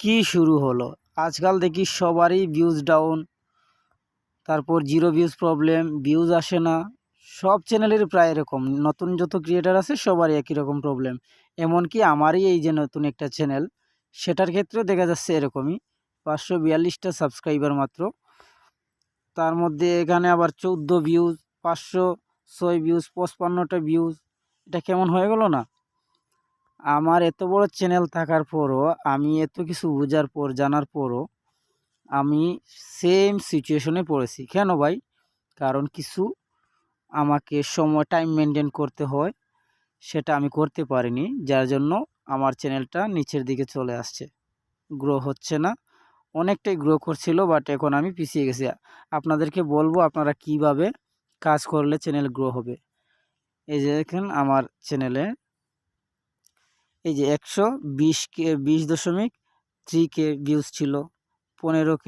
কি শুরু হলো? আজকাল দেখি সবারই ভিউজ ডাউন, তারপর জিরো ভিউজ প্রবলেম, ভিউজ আসে না। সব চ্যানেলের প্রায় এরকম। নতুন যত ক্রিয়েটার আছে সবারই একই রকম প্রবলেম। এমনকি আমারই এই যে নতুন একটা চ্যানেল, সেটার ক্ষেত্রেও দেখা যাচ্ছে এরকমই। 542টা সাবস্ক্রাইবার মাত্র। তার মধ্যে এখানে আবার 14 ভিউজ, 506 ভিউজ, 55টা ভিউজ। এটা কেমন হয়ে গেল না? আমার এত বড় চ্যানেল থাকার পরও, আমি এত কিছু বোঝার পর, জানার পরও আমি সেম সিচুয়েশনে পড়েছি। কেন ভাই? কারণ কিছু আমাকে সময় টাইম মেনটেন করতে হয়, সেটা আমি করতে পারিনি। যার জন্য আমার চ্যানেলটা নিচের দিকে চলে আসছে, গ্রো হচ্ছে না। অনেকটাই গ্রো করছিল, বাট এখন আমি পিছিয়ে গেছি। আপনাদেরকে বলবো আপনারা কিভাবে কাজ করলে চ্যানেল গ্রো হবে। এই যে দেখেন আমার চ্যানেলে এই যে 120K, 20.3K ভিউজ ছিল, 15K,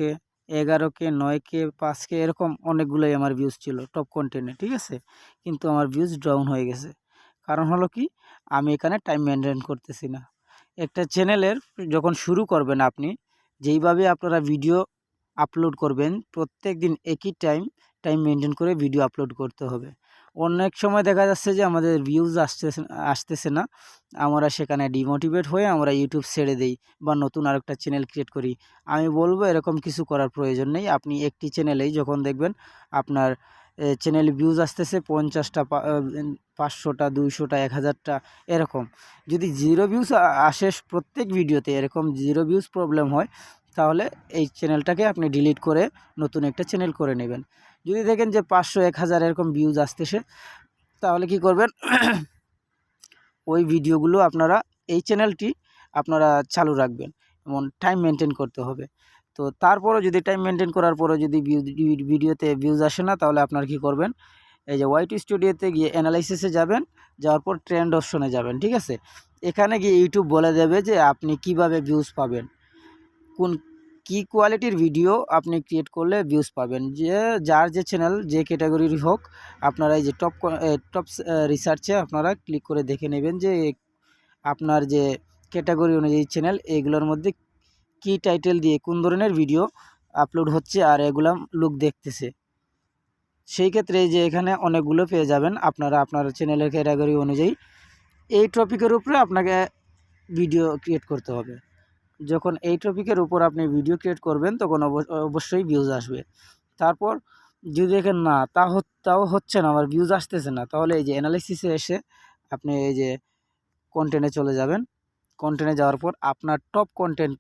11K, 9K, 5K, এরকম অনেকগুলোই আমার ভিউজ ছিল টপ কন্টেন্টে, ঠিক আছে? কিন্তু আমার ভিউজ ডাউন হয়ে গেছে। কারণ হলো কি, আমি এখানে টাইম মেনটেন করতেছি না। একটা চ্যানেলের যখন শুরু করবেন, আপনি যেইভাবে আপনারা ভিডিও আপলোড করবেন, প্রত্যেক দিন একই টাইম মেনটেন করে ভিডিও আপলোড করতে হবে। অনেক সময় দেখা যাচ্ছে যে আমাদের ভিউজ আসতেছে না, আমরা সেখানে ডিমোটিভেট হয়ে আমরা ইউটিউব ছেড়ে দেই বা নতুন আরেকটা চ্যানেল ক্রিয়েট করি। আমি বলবো এরকম কিছু করার প্রয়োজন নেই। আপনি একটি চ্যানেলেই যখন দেখবেন আপনার চ্যানেলে ভিউজ আসতেছে 50টা, 500টা, 200টা, 1000টা, এরকম যদি জিরো ভিউজ আসে প্রত্যেক ভিডিওতে, এরকম জিরো ভিউজ প্রবলেম হয়, তাহলে এই চ্যানেলটাকে আপনি ডিলিট করে নতুন একটা চ্যানেল করে নেবেন। যদি দেখেন যে 500, 1000 এরকম ভিউজ আসতেছে, তাহলে কি করবেন? ওই ভিডিওগুলো আপনারা, এই চ্যানেলটি আপনারা চালু রাখবেন, এমন টাইম মেনটেন করতে হবে। তো তারপরও যদি টাইম মেনটেন করার পরও যদি ভিডিওতে ভিউজ আসে না, তাহলে আপনারা কী করবেন? এই যে ওয়াইটি স্টুডিওতে গিয়ে অ্যানালাইসিসে যাবেন, যাওয়ার পর ট্রেন্ড অপশনে যাবেন, ঠিক আছে? এখানে গিয়ে ইউটিউব বলে দেবে যে আপনি কিভাবে ভিউজ পাবেন, কোন কি কোয়ালিটির ভিডিও আপনি ক্রিয়েট করলে ভিউজ পাবেন। যে যার যে চ্যানেল যে ক্যাটাগরির হোক, আপনারা এই যে টপ রিসার্চে আপনারা ক্লিক করে দেখে নেবেন যে আপনার যে ক্যাটাগরি অনুযায়ী চ্যানেল, এগুলোর মধ্যে কি টাইটেল দিয়ে কোন ধরনের ভিডিও আপলোড হচ্ছে আর এগুলা লোক দেখতেছে। সেই ক্ষেত্রে যে এখানে অনেকগুলো পেয়ে যাবেন আপনারা আপনার চ্যানেলের ক্যাটাগরি অনুযায়ী। এই টপিকের উপরে আপনাকে ভিডিও ক্রিয়েট করতে হবে। যখন এই টপিকের উপর আপনি ভিডিও ক্রিয়েট করবেন, তখন অবশ্যই ভিউজ আসবে। তারপর যদি দেখেন না তাও হচ্ছে না, আমার ভিউজ আসতেছে না, তাহলে এই যে অ্যানালাইসিসে এসে আপনি এই যে কন্টেন্টে চলে যাবেন। কন্টেন্টে যাওয়ার পর আপনার টপ কন্টেন্ট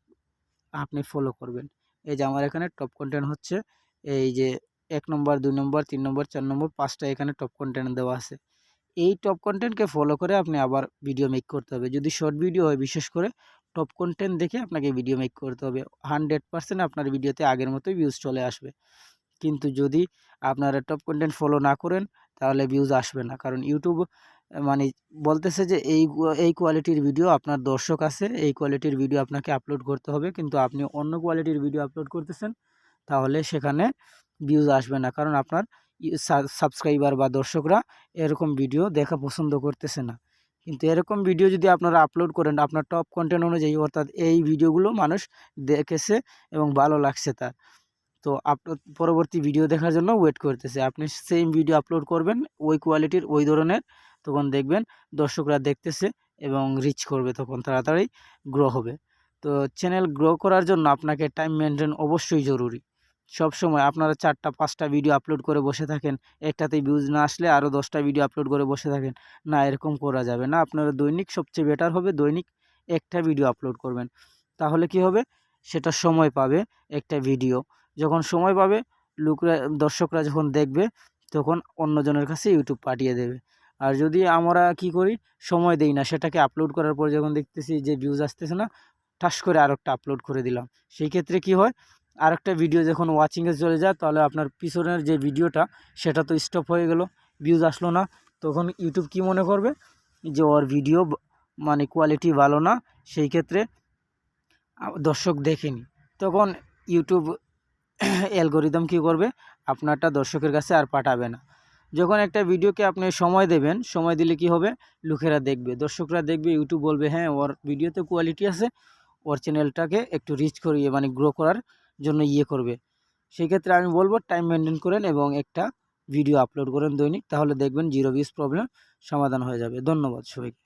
আপনি ফলো করবেন। এই যে আমার এখানে টপ কন্টেন্ট হচ্ছে এই যে 1 নম্বর, 2 নম্বর, 3 নম্বর, 4 নম্বর, 5টা এখানে টপ কন্টেন্ট দেওয়া আছে। এই টপ কন্টেন্টকে ফলো করে আপনি আবার ভিডিও মেক করতে হবে। যদি শর্ট ভিডিও হয়, বিশেষ করে টপ কন্টেন্ট দেখে আপনাকে ভিডিও মেক করতে হবে। 100% আপনার ভিডিওতে আগের মতোই ভিউজ চলে আসবে। কিন্তু যদি আপনারা টপ কন্টেন্ট ফলো না করেন, তাহলে ভিউজ আসবে না। কারণ ইউটিউব মানে বলতেছে যে এই কোয়ালিটির ভিডিও আপনার দর্শক আছে, এই কোয়ালিটির ভিডিও আপনাকে আপলোড করতে হবে। কিন্তু আপনি অন্য কোয়ালিটির ভিডিও আপলোড করতেছেন, তাহলে সেখানে ভিউজ আসবে না। কারণ আপনার সাবস্ক্রাইবার বা দর্শকরা এরকম ভিডিও দেখা পছন্দ করতেছে না। কিন্তু এরকম ভিডিও যদি আপনারা আপলোড করেন আপনার টপ কন্টেন্ট অনুযায়ী, অর্থাৎ এই ভিডিওগুলো মানুষ দেখেছে এবং ভালো লাগছে তার, তো আপলোড পরবর্তী ভিডিও দেখার জন্য ওয়েট করতেছে। আপনি সেম ভিডিও আপলোড করবেন ওই কোয়ালিটির, ওই ধরনের, তখন দেখবেন দর্শকরা দেখতেছে এবং রিচ করবে, তখন তাড়াতাড়ি গ্রো হবে। তো চ্যানেল গ্রো করার জন্য আপনাকে টাইম মেনটেন অবশ্যই জরুরি। সবসময় আপনারা 4টা 5টা ভিডিও আপলোড করে বসে থাকেন, একটাতেই ভিউজ না আসলে আরও 10টা ভিডিও আপলোড করে বসে থাকেন, না, এরকম করা যাবে না। আপনারা দৈনিক, সবচেয়ে বেটার হবে দৈনিক একটা ভিডিও আপলোড করবেন। তাহলে কি হবে? সেটা সময় পাবে একটা ভিডিও, যখন সময় পাবে, লোকরা, দর্শকরা যখন দেখবে, তখন অন্যজনের কাছে ইউটিউব পাঠিয়ে দেবে। আর যদি আমরা কি করি, সময় দেই না, সেটাকে আপলোড করার পর যখন দেখতেছি যে ভিউজ আসতেছে না, ঠাস করে আরেকটা আপলোড করে দিলাম। সেই ক্ষেত্রে কি হয়, আরেকটা ভিডিও যখন ওয়াচিংয়ে চলে যায়, তাহলে আপনার পিছনের যে ভিডিওটা সেটা তো স্টপ হয়ে গেল, ভিউজ আসলো না। তখন ইউটিউব কি মনে করবে, যে ওর ভিডিও মানে কোয়ালিটি ভালো না, সেই ক্ষেত্রে দর্শক দেখেনি। তখন ইউটিউব অ্যালগরিদম কী করবে, আপনারটা দর্শকের কাছে আর পাঠাবে না। যখন একটা ভিডিওকে আপনি সময় দেবেন, সময় দিলে কি হবে, লোকেরা দেখবে, দর্শকরা দেখবে, ইউটিউব বলবে হ্যাঁ, ওর ভিডিওতে কোয়ালিটি আছে, ওর চ্যানেলটাকে একটু রিচ করিয়ে মানে গ্রো করার জন্য করবে। সেই ক্ষেত্রে আমি বলবো টাইম মেনটেন করেন এবং একটা ভিডিও আপলোড করেন দৈনিক, তাহলে দেখবেন জিরো ভিউজ প্রবলেম সমাধান হয়ে যাবে। ধন্যবাদ সবাইকে।